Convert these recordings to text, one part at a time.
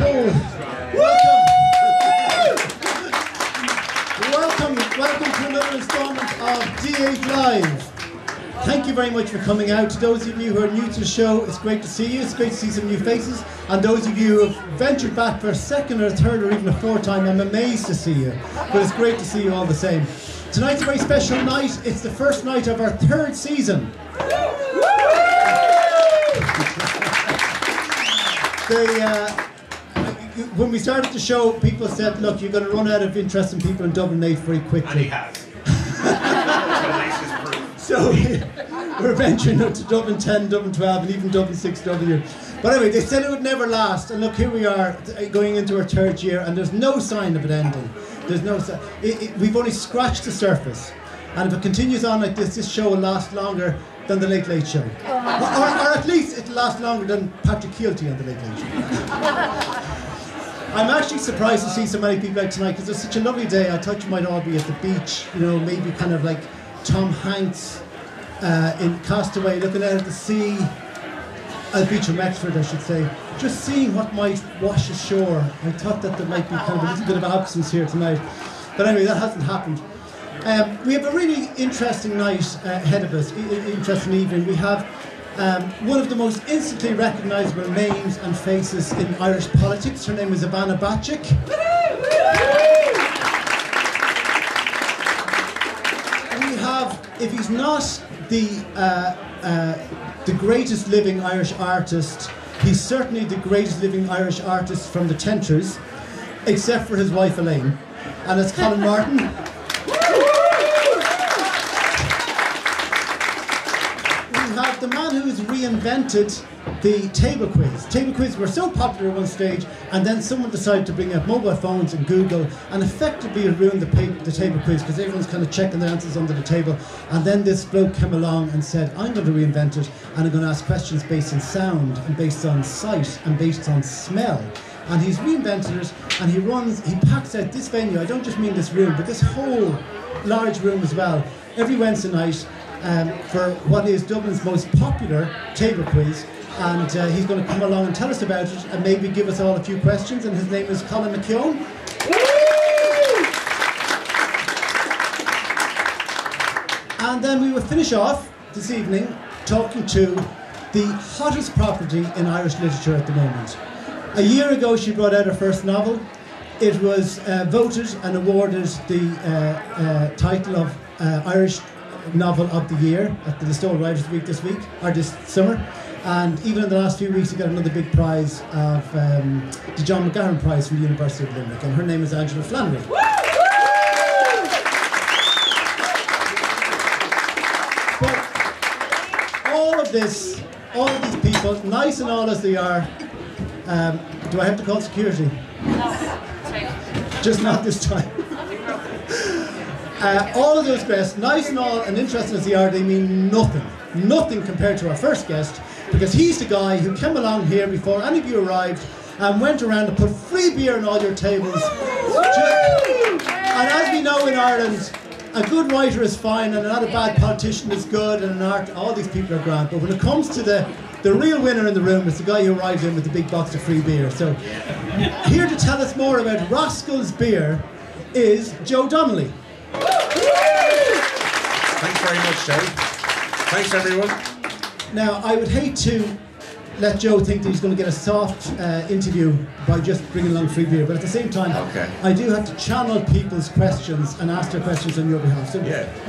people! Welcome to another installment of D8 Live. Thank you very much for coming out. To those of you who are new to the show, it's great to see you. It's great to see some new faces. And those of you who have ventured back for a second or a third or even a fourth time, I'm amazed to see you. But it's great to see you all the same. Tonight's a very special night. It's the first night of our third season. When we started the show, people said, look, you're going to run out of interesting people in Dublin 8 very quickly. And he has. So we're venturing up to Dublin 10, Dublin 12 and even Dublin 6W. But anyway, they said it would never last, and look, here we are going into our third year and there's no sign of it ending. There's no sign. We've only scratched the surface, and if it continues on like this show will last longer than the Late Late Show. Or at least it'll last longer than Patrick Keelty on the Late Late Show. I'm actually surprised to see so many people out tonight because it's such a lovely day. I thought you might all be at the beach, you know, maybe kind of like Tom Hanks in Castaway, looking out at the sea, at the beach of Wexford, I should say, just seeing what might wash ashore. I thought that there might be kind of a little bit of absence here tonight, but anyway, that hasn't happened. We have a really interesting night ahead of us, interesting evening. We have one of the most instantly recognisable names and faces in Irish politics. Her name is Ivana Bacik. We have, if he's not the greatest living Irish artist, he's certainly the greatest living Irish artist from the Tentrers, except for his wife Elaine, and it's Colin Martin. We have the man who has reinvented the table quiz. Table quiz were so popular at one stage, and then someone decided to bring out mobile phones and Google, and effectively it ruined the table quiz because everyone's kind of checking their answers under the table. And then this bloke came along and said, I'm going to reinvent it, and I'm going to ask questions based on sound, and based on sight, and based on smell. And he's reinvented it, and he packs out this venue. I don't just mean this room, but this whole large room as well, every Wednesday night, for what is Dublin's most popular table quiz. And he's going to come along and tell us about it and maybe give us all a few questions. And his name is Colin McKeown. And then we will finish off this evening talking to the hottest property in Irish literature at the moment. A year ago she brought out her first novel. It was voted and awarded the title of Irish Novel of the Year at the Listowel Writers' Week this summer. And even in the last few weeks, he got another big prize of the John McGahern Prize from the University of Limerick, and her name is Angela Flannery. But all of these people, nice and all as they are, do I have to call security? No. Just not this time. All of those guests, nice and all and interesting as they are, they mean nothing. Nothing compared to our first guest, because he's the guy who came along here before any of you arrived and went around and put free beer on all your tables. And as we know in Ireland, a good writer is fine and not a bad politician is good, and an art, all these people are grand. But when it comes to the real winner in the room, it's the guy who arrived in with the big box of free beer. So here to tell us more about Rascals beer is Joe Donnelly. Thanks very much, Gerry. Thanks, everyone. Now, I would hate to let Joe think that he's going to get a soft interview by just bringing along free beer, but at the same time, I do have to channel people's questions and ask their questions on your behalf. So,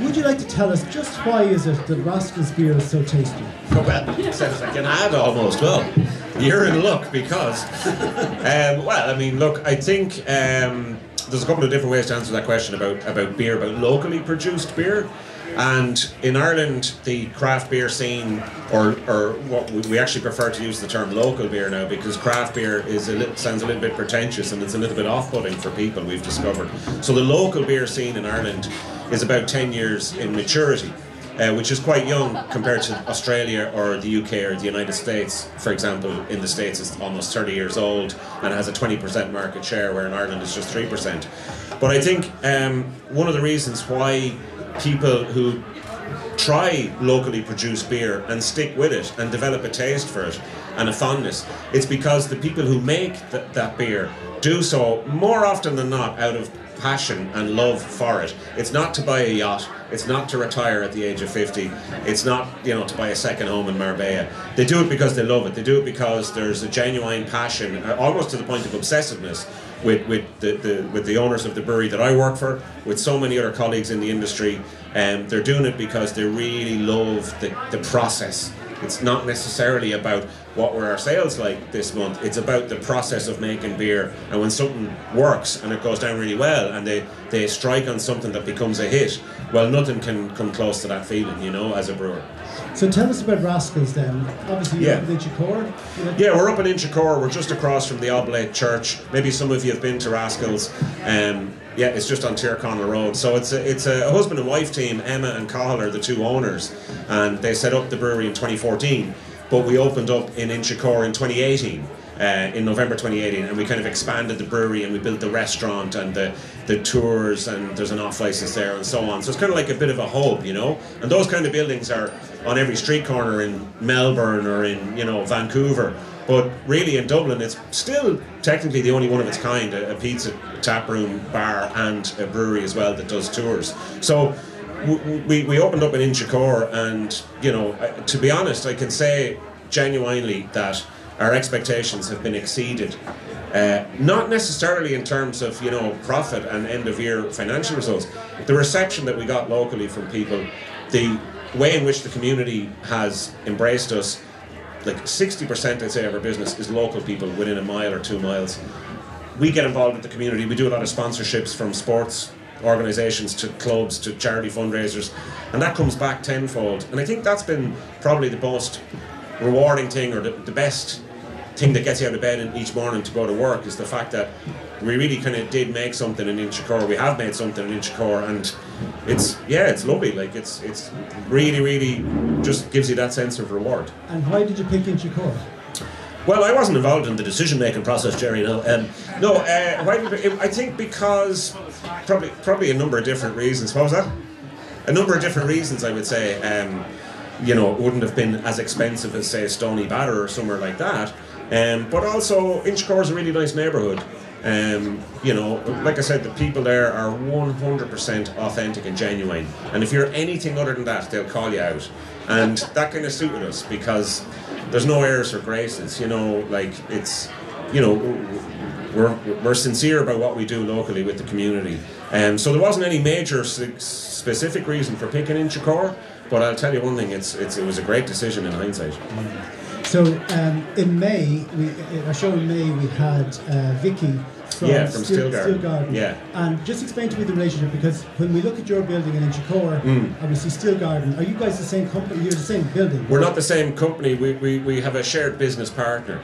would you like to tell us just why is it that Rascals beer is so tasty? Oh, well, says I can add almost. Well, you're in luck because, well, I mean, look, I think there's a couple of different ways to answer that question about beer, about locally produced beer. And in Ireland, the craft beer scene, or what we actually prefer to use the term local beer now, because craft beer sounds a little bit pretentious and it's a little bit off-putting for people, we've discovered. So the local beer scene in Ireland is about 10 years in maturity, which is quite young compared to Australia or the UK or the United States. For example, in the States it's almost 30 years old and has a 20% market share, where in Ireland it's just 3%. But I think one of the reasons why people who try locally produced beer and stick with it and develop a taste for it and a fondness. It's because the people who make that beer do so more often than not out of passion and love for it. It's not to buy a yacht, it's not to retire at the age of 50, it's not, you know, to buy a second home in Marbella. They do it because they love it. They do it because there's a genuine passion, almost to the point of obsessiveness, with the owners of the brewery that I work for, with so many other colleagues in the industry. They're doing it because they really love the process. It's not necessarily about what were our sales like this month. It's about the process of making beer, and when something works and it goes down really well and they strike on something that becomes a hit, well, nothing can come close to that feeling, you know, as a brewer. So tell us about Rascals then. Obviously you're up in Inchicore. Yeah, we're up in Inchicore. We're just across from the Oblate Church. Maybe some of you have been to Rascals. Yeah, it's just on Tyrconnell Road. So it's a husband and wife team. Emma and Cahill are the two owners, and they set up the brewery in 2014. But we opened up in Inchicore in 2018, in November 2018, and we kind of expanded the brewery, and we built the restaurant and the tours, and there's an off license there and so on. So it's kind of like a bit of a hub, you know. And those kind of buildings are on every street corner in Melbourne or in, you know, Vancouver. But really in Dublin, it's still technically the only one of its kind, a pizza, tap room, bar, and a brewery as well that does tours. So we opened up in Inchicore, and, you know, to be honest, I can say genuinely that our expectations have been exceeded. Not necessarily in terms of, you know, profit and end of year financial results. The reception that we got locally from people, the way in which the community has embraced us, like 60% I'd say of our business is local people within a mile or 2 miles. We get involved with the community. We do a lot of sponsorships from sports organisations to clubs to charity fundraisers, and that comes back tenfold. And I think that's been probably the most rewarding thing, or the best thing that gets you out of bed each morning to go to work, is the fact that we really kind of did make something in Inchicore. We have made something in Inchicore, and it's lovely. Like it's really just gives you that sense of reward. And why did you pick Inchicore? Well, I wasn't involved in the decision-making process, Gerry. I think because probably a number of different reasons. What was that? A number of different reasons, I would say. You know, it wouldn't have been as expensive as, say, Stony Batter or somewhere like that. But also, Inchicore is a really nice neighbourhood. You know, like I said, the people there are 100% authentic and genuine. And if you're anything other than that, they'll call you out. And that kind of suited us, because there's no airs or graces, you know, like it's, you know, we're sincere about what we do locally with the community. So there wasn't any major specific reason for picking Inchicore, but I'll tell you one thing, it was a great decision in hindsight. So in May, our show in May, we had Vicky from Still Garden. Yeah. And just explain to me the relationship, because when we look at your building in Inchicore and we see Still Garden, are you guys the same company? You're the same building? We're not the same company. We have a shared business partner.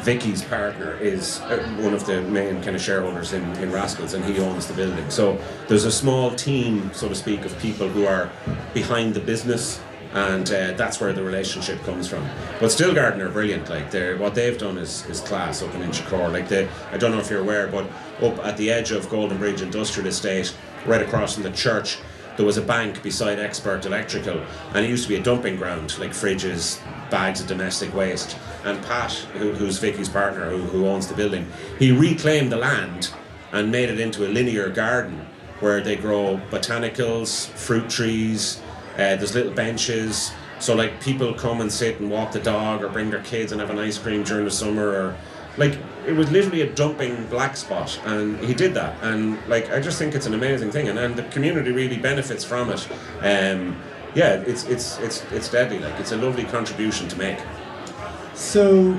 Vicky's partner is one of the main kind of shareholders in Rascals, and he owns the building. So there's a small team, so to speak, of people who are behind the business, and that's where the relationship comes from. But Still Garden are brilliant. Like what they've done is class up in Inchicore. Like I don't know if you're aware, but up at the edge of Golden Bridge Industrial Estate, right across from the church, there was a bank beside Expert Electrical, and it used to be a dumping ground, like fridges, bags of domestic waste. And Pat, who's Vicky's partner, who owns the building, he reclaimed the land and made it into a linear garden where they grow botanicals, fruit trees, there's little benches, so like people come and sit and walk the dog or bring their kids and have an ice cream during the summer, or like it was literally a dumping black spot, and he did that, and like I just think it's an amazing thing, and the community really benefits from it. Yeah, it's deadly. Like it's a lovely contribution to make. So,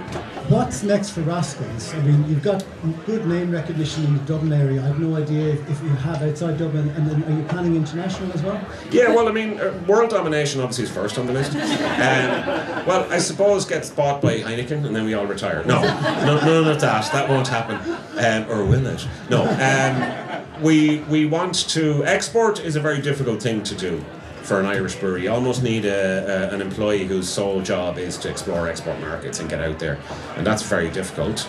what's next for Rascals? I mean, you've got good name recognition in the Dublin area. I have no idea if you have outside Dublin, and then are you planning international as well? Yeah, well, I mean, world domination obviously is first on the list. Well, I suppose gets bought by Heineken, and then we all retire. No, none of that. That won't happen. Or will it? No. We want to... Export is a very difficult thing to do for an Irish brewery. You almost need an employee whose sole job is to explore export markets and get out there, and that's very difficult.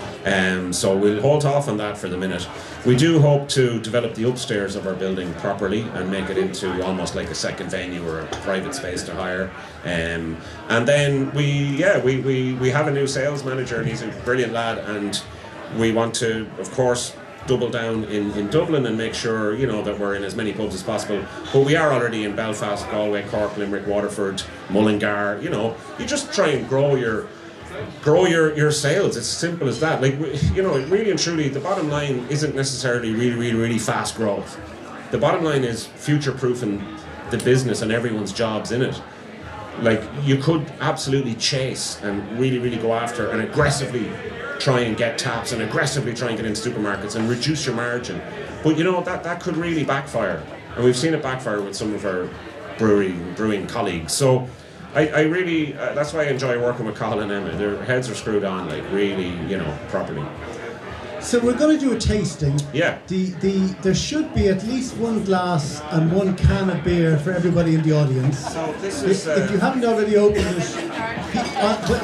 So we'll hold off on that for the minute. We do hope to develop the upstairs of our building properly and make it into almost like a second venue or a private space to hire. And then we have a new sales manager, and he's a brilliant lad, and we want to, of course, double down in Dublin and make sure, you know, that we're in as many pubs as possible. But we are already in Belfast, Galway, Cork, Limerick, Waterford, Mullingar. You know, you just try and grow your sales. It's as simple as that. Like, you know, really and truly, the bottom line isn't necessarily really fast growth. The bottom line is future-proofing the business and everyone's jobs in it. Like, you could absolutely chase and really go after and aggressively try and get taps and aggressively try and get into supermarkets and reduce your margin. But you know, that could really backfire. And we've seen it backfire with some of our brewing colleagues. So I really, that's why I enjoy working with Colin and Emma. Their heads are screwed on, like, really, you know, properly. So we're going to do a tasting. Yeah. There should be at least one glass and one can of beer for everybody in the audience. So this is... If you haven't already opened it,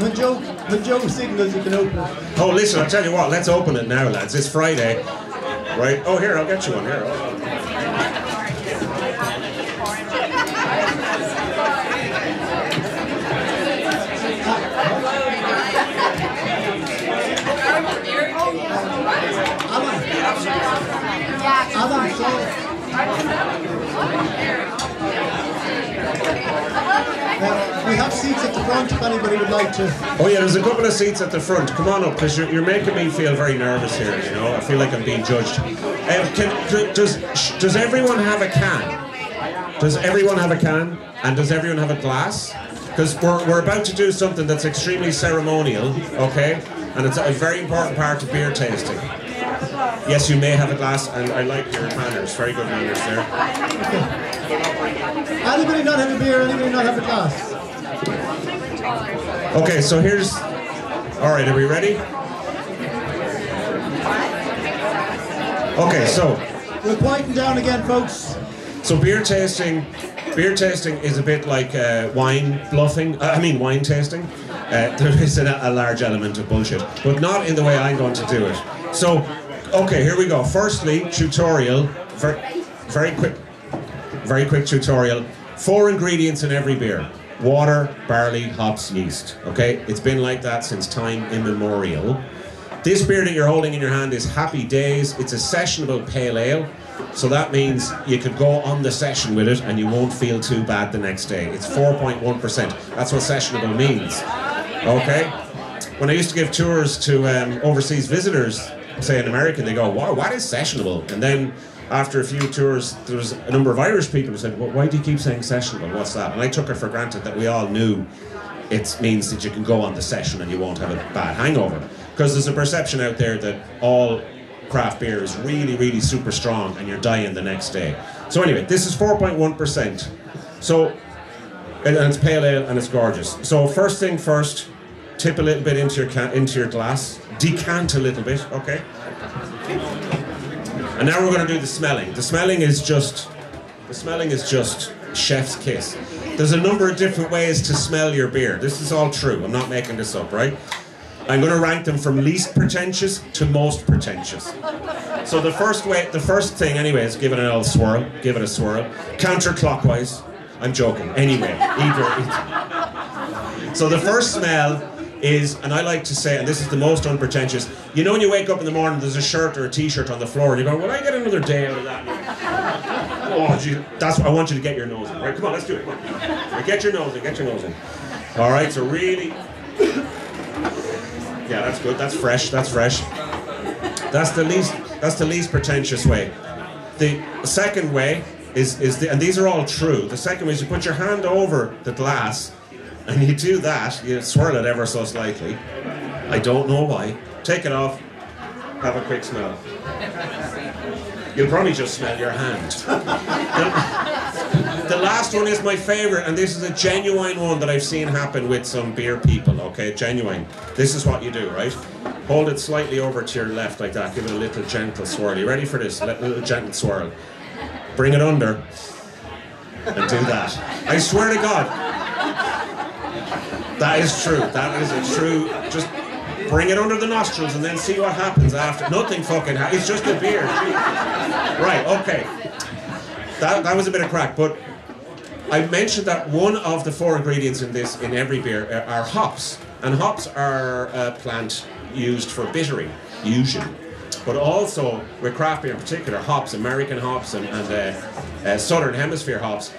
when Joe signals, you can open it. Oh, listen, I'll tell you what, let's open it now, lads. It's Friday, right? Oh, here, I'll get you one. Here. We have seats at the front if anybody would like to. Oh yeah, there's a couple of seats at the front. Come on up, because you're making me feel very nervous here, you know. I feel like I'm being judged. Does everyone have a can? Does everyone have a can? And does everyone have a glass? Because we're about to do something that's extremely ceremonial, okay? And it's a very important part of beer tasting. Yes, you may have a glass, and I like your manners. Very good manners there. Anybody not have a beer? Anybody not have a glass? Okay, so here's... Alright, are we ready? Okay, so... We're quieting down again, folks. So beer tasting is a bit like wine tasting. There is a large element of bullshit, but not in the way I'm going to do it. So, okay, here we go. Firstly, tutorial, very quick tutorial. 4 ingredients in every beer: water, barley, hops, yeast. Okay, it's been like that since time immemorial. This beer that you're holding in your hand is Happy Days. It's a sessionable pale ale. So that means you could go on the session with it and you won't feel too bad the next day. It's 4.1%. That's what sessionable means. Okay? When I used to give tours to overseas visitors, say in America, they go, wow, what is sessionable? And then after a few tours, there was a number of Irish people who said, well, why do you keep saying sessionable? What's that? And I took it for granted that we all knew it means that you can go on the session and you won't have a bad hangover. Because there's a perception out there that all craft beer is really super strong and you're dying the next day. So anyway, this is 4.1%. So, and it's pale ale and it's gorgeous. So first thing first, tip a little bit into your glass, decant a little bit, okay? And now we're going to do the smelling. The smelling is just chef's kiss. There's a number of different ways to smell your beer. This is all true. I'm not making this up, right? I'm going to rank them from least pretentious to most pretentious. So the first thing anyway is give it an old swirl. Give it a swirl. Counterclockwise. I'm joking. Anyway, either. So the first smell is, and I like to say, and this is the most unpretentious, you know when you wake up in the morning, there's a shirt or a t-shirt on the floor, and you go, will I get another day out of that? Oh, gee, that's what I want you to get your nose in. Right, come on, let's do it. Come on. Right, get your nose in. All right, so really... Yeah, that's good. That's fresh. That's the least pretentious way. The second way is and these are all true. The second way is you put your hand over the glass and you do that. You swirl it ever so slightly. I don't know why. Take it off. Have a quick smell. You'll probably just smell your hand. The last one is my favourite, and this is a genuine one that I've seen happen with some beer people, okay? Genuine. This is what you do, right? Hold it slightly over to your left like that. Give it a little gentle swirl. You ready for this? A little gentle swirl. Bring it under. and do that. I swear to God. That is true. That is a true. Just bring it under the nostrils and then see what happens after. Nothing fucking happens. It's just a beer. Right, okay. That was a bit of crack, but I mentioned that one of the 4 ingredients in every beer are hops. And hops are a plant used for bittering, usually. But also, with craft beer in particular, hops, American hops and Southern Hemisphere hops,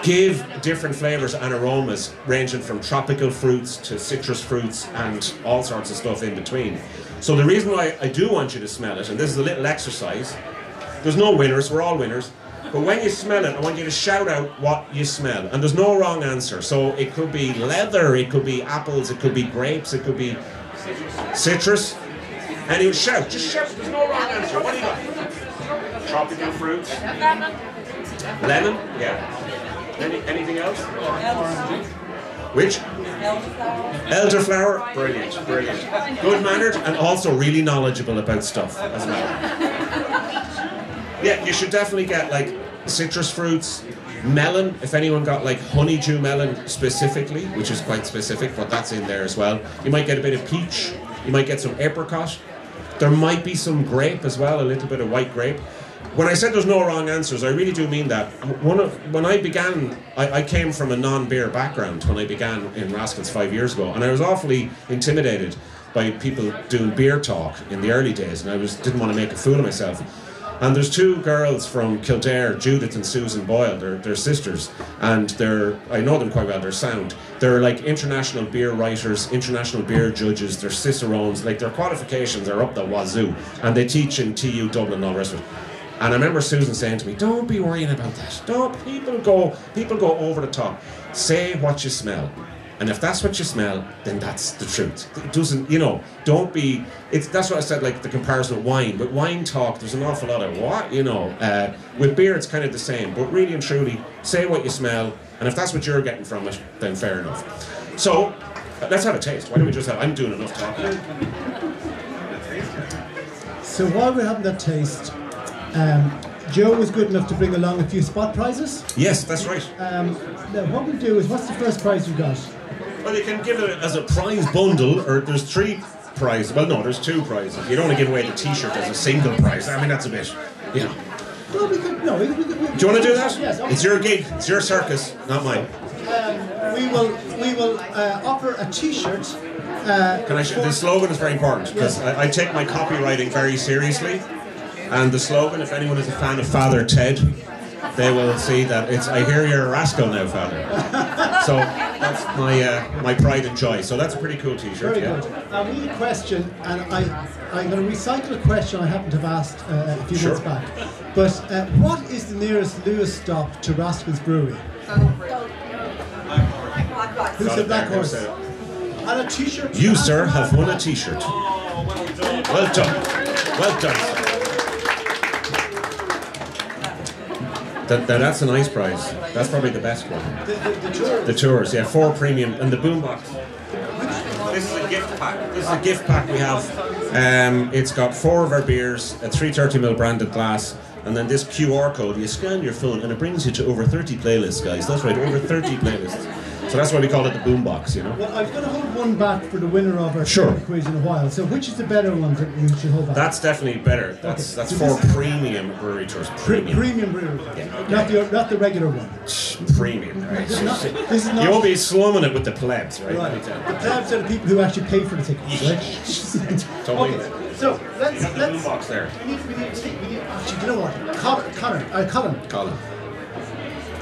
give different flavours and aromas ranging from tropical fruits to citrus fruits and all sorts of stuff in between. So the reason why I do want you to smell it, and this is a little exercise, there's no winners, we're all winners, but when you smell it, I want you to shout out what you smell, and there's no wrong answer. So it could be leather, it could be apples, it could be grapes, it could be citrus, and you shout, just shout, there's no wrong answer. What do you got? Tropical fruits? Lemon? Yeah. Anything else? Which? Elderflower. Brilliant, brilliant. Good mannered and also really knowledgeable about stuff as well. Yeah, you should definitely get like citrus fruits, melon. If anyone got like honeydew melon specifically, which is quite specific, but that's in there as well. You might get a bit of peach. You might get some apricot. There might be some grape as well, a little bit of white grape. When I said there's no wrong answers, I really do mean that. When I began, I came from a non-beer background when I began in Rascals 5 years ago, and I was awfully intimidated by people doing beer talk in the early days, and I didn't want to make a fool of myself. And there's 2 girls from Kildare, Judith and Susan Boyle, they're sisters, and I know them quite well, they're sound. They're like international beer writers, international beer judges, they're cicerones, like their qualifications are up the wazoo, and they teach in TU Dublin and all the rest of it. And I remember Susan saying to me, don't be worrying about that. Don't, people go over the top. Say what you smell. And if that's what you smell, then that's the truth. It doesn't, don't be, that's what I said, like the comparison with wine. With wine talk, there's an awful lot of what, with beer, it's kind of the same. But really and truly, say what you smell. And if that's what you're getting from it, then fair enough. So, let's have a taste. Why don't we just I'm doing enough talking. So while we're having that taste, Joe was good enough to bring along a few spot prizes. Yes, that's right. Now what we'll do is, what's the first prize you got? Well, you can give it as a prize bundle, or there's 3 prizes. Well, no, there's 2 prizes. You don't want to give away the T-shirt as a single prize. I mean, that's a bit, Well, we could, no, we Do you want to do that? Yes. Okay. It's your gig. It's your circus, not mine. We will offer a T-shirt. The slogan is very important, because I take my copywriting very seriously. And the slogan, if anyone is a fan of Father Ted, they will see that it's, I hear you're a rascal now, Father. So that's my pride and joy. So that's a pretty cool T-shirt. Very good. We have a question, and I'm going to recycle a question I happened to have asked a few months back. But what is the nearest Lewis stop to Rascals Brewery? Who said Black Horse? And a T-shirt. You, sir, have won a T-shirt. Well done. Well done. That's a nice prize. That's probably the best one. The tours. The tours, yeah, 4 premium, and the boombox. This is a gift pack. This is a gift pack we have. It's got 4 of our beers, a 330ml branded glass, and then this QR code. You scan your phone, and it brings you to over 30 playlists, guys. That's right, over 30 playlists. So that's why we call it the boombox, Well, I'm going to hold one back for the winner of our quiz in a while. So which is the better one that you should hold back? That's definitely better. That's for premium brewery tours. Premium brewery. Yeah. Not the regular one. Premium. Right. This is not, you won't be slumming it with the plebs, right? Right. The plebs are the people who actually pay for the tickets, right? Totally. Okay. So let's boombox there. We need actually, you know what? Colin.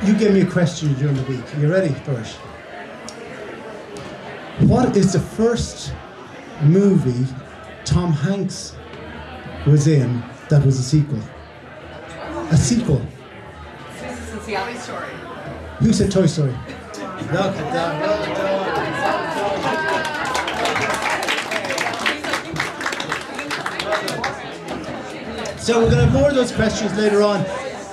You gave me a question during the week. Are you ready for it? What is the first movie Tom Hanks was in that was a sequel? A sequel. Toy Story. Who said Toy Story? Look at that. So we're going to have more of those questions later on.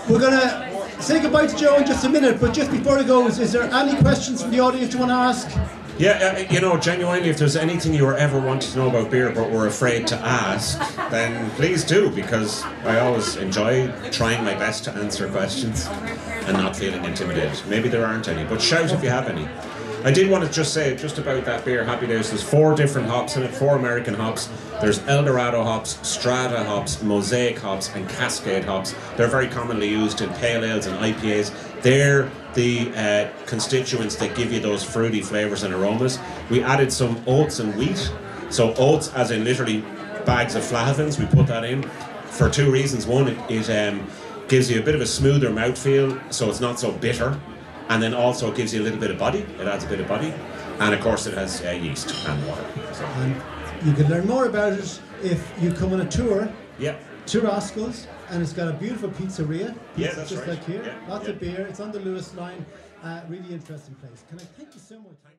We're going to say goodbye to Joe in just a minute, but just before he goes, is there any questions from the audience you want to ask? Yeah, genuinely, if there's anything you were ever wanting to know about beer but were afraid to ask, then please do, because I always enjoy trying my best to answer questions. and not feeling intimidated. Maybe there aren't any, but shout if you have any. I did want to just say just about that beer, Happy Days. There's 4 different hops in it, 4 American hops. There's Eldorado hops, Strata hops, Mosaic hops, and Cascade hops. They're very commonly used in pale ales and IPAs. They're the constituents that give you those fruity flavours and aromas. We added some oats and wheat. So oats, as in literally bags of flahavins, we put that in for 2 reasons. One, it gives you a bit of a smoother mouthfeel, so it's not so bitter. And then also it gives you a little bit of body. It adds a bit of body. And of course it has yeast and water. So. And you can learn more about it if you come on a tour to Rascals, and it's got a beautiful pizzeria. Yeah, that's just right. Like here. Yeah, Lots of beer. It's on the Lewis line. Really interesting place. Can I thank you so much?